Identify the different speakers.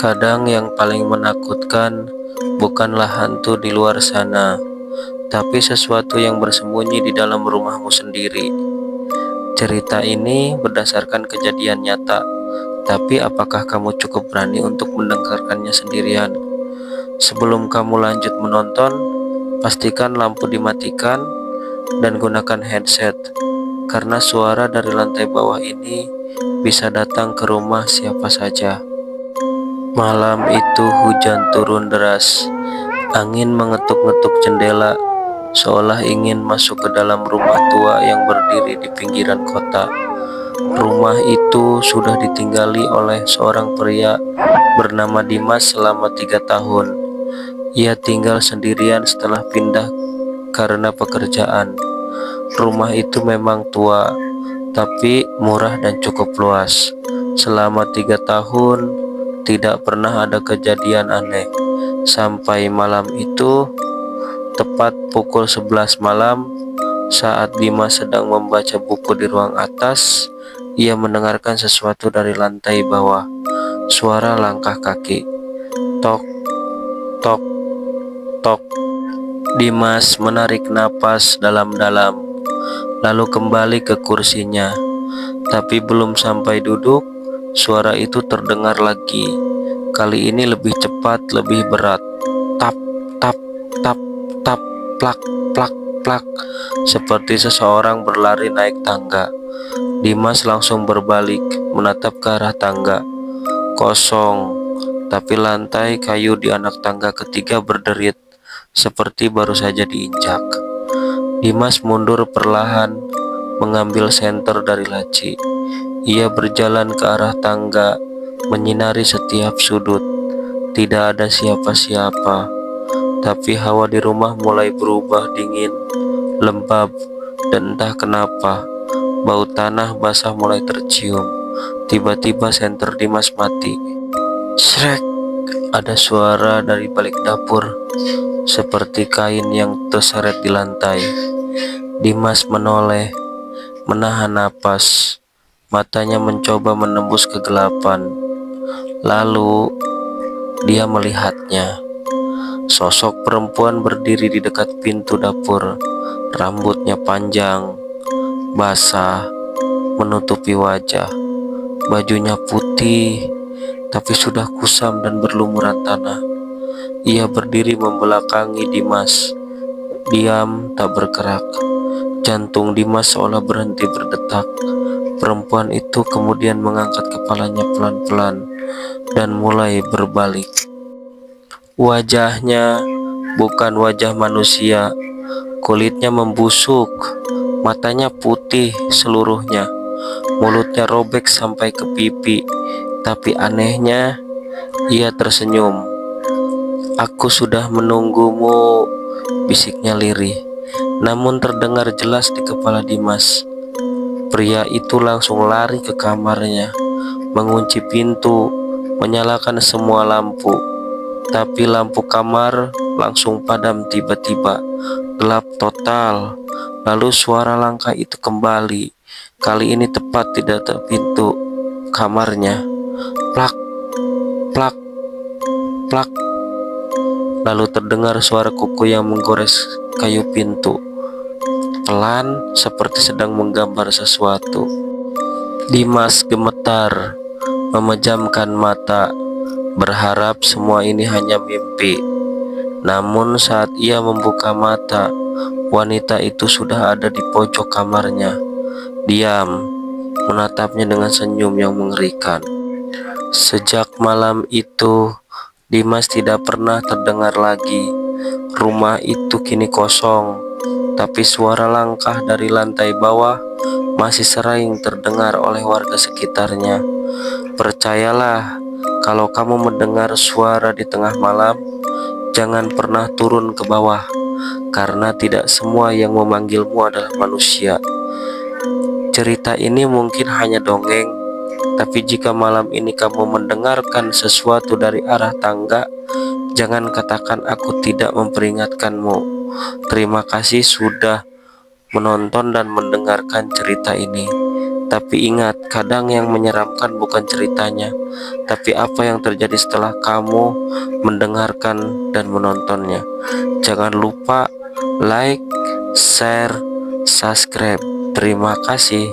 Speaker 1: Kadang yang paling menakutkan bukanlah hantu di luar sana, tapi sesuatu yang bersembunyi di dalam rumahmu sendiri. Cerita ini berdasarkan kejadian nyata, tapi apakah kamu cukup berani untuk mendengarkannya sendirian? Sebelum kamu lanjut menonton, pastikan lampu dimatikan dan gunakan headset, karena suara dari lantai bawah ini bisa datang ke rumah siapa saja. Malam itu hujan turun deras. Angin mengetuk-ngetuk jendela, seolah ingin masuk ke dalam rumah tua yang berdiri di pinggiran kota. Rumah itu sudah ditinggali oleh seorang pria bernama Dimas selama 3 tahun. Ia tinggal sendirian setelah pindah karena pekerjaan. Rumah itu memang tua, tapi murah dan cukup luas. Selama 3 tahun, tidak pernah ada kejadian aneh. Sampai malam itu, tepat pukul 11 malam, saat Dimas sedang membaca buku di ruang atas, ia mendengarkan sesuatu dari lantai bawah. Suara langkah kaki. Tok, tok, tok. Dimas menarik napas dalam-dalam, lalu kembali ke kursinya. Tapi belum sampai duduk, suara itu terdengar lagi. Kali ini lebih cepat, lebih berat. Tap, tap, tap, tap, plak, plak, plak. Seperti seseorang berlari naik tangga. Dimas langsung berbalik, menatap ke arah tangga. Kosong, tapi lantai kayu di anak tangga ketiga berderit, seperti baru saja diinjak. Dimas mundur perlahan, mengambil senter dari laci. Ia berjalan ke arah tangga, menyinari setiap sudut. Tidak ada siapa-siapa, tapi hawa di rumah mulai berubah dingin, lembab, dan entah kenapa bau tanah basah mulai tercium. Tiba-tiba senter Dimas mati. Shrek! Ada suara dari balik dapur, seperti kain yang terseret di lantai. Dimas menoleh, menahan napas. Matanya mencoba menembus kegelapan. Lalu dia melihatnya. Sosok perempuan berdiri di dekat pintu dapur. Rambutnya panjang, basah, menutupi wajah. Bajunya putih, tapi sudah kusam dan berlumuran tanah. Ia berdiri membelakangi Dimas. Diam, tak bergerak. Jantung Dimas seolah berhenti berdetak. Perempuan itu kemudian mengangkat kepalanya pelan-pelan dan mulai berbalik. Wajahnya bukan wajah manusia. Kulitnya membusuk, matanya putih seluruhnya, mulutnya robek sampai ke pipi. Tapi anehnya, ia tersenyum. "Aku sudah menunggumu," bisiknya lirih, namun terdengar jelas di kepala Dimas. Pria itu langsung lari ke kamarnya, mengunci pintu, menyalakan semua lampu. Tapi lampu kamar langsung padam tiba-tiba, gelap total. Lalu suara langkah itu kembali, kali ini tepat di dekat pintu kamarnya. Plak, plak, plak. Lalu terdengar suara kuku yang menggores kayu pintu, pelan seperti sedang menggambar sesuatu. Dimas gemetar, memejamkan mata, berharap semua ini hanya mimpi. Namun saat ia membuka mata, wanita itu sudah ada di pojok kamarnya. Diam, menatapnya dengan senyum yang mengerikan. Sejak malam itu, Dimas tidak pernah terdengar lagi. Rumah itu kini kosong, tapi suara langkah dari lantai bawah masih sering terdengar oleh warga sekitarnya. Percayalah, kalau kamu mendengar suara di tengah malam, jangan pernah turun ke bawah, karena tidak semua yang memanggilmu adalah manusia. Cerita ini mungkin hanya dongeng, tapi jika malam ini kamu mendengarkan sesuatu dari arah tangga, jangan katakan aku tidak memperingatkanmu. Terima kasih sudah menonton dan mendengarkan cerita ini. Tapi ingat, kadang yang menyeramkan bukan ceritanya, tapi apa yang terjadi setelah kamu mendengarkan dan menontonnya. Jangan lupa like, share, subscribe. Terima kasih.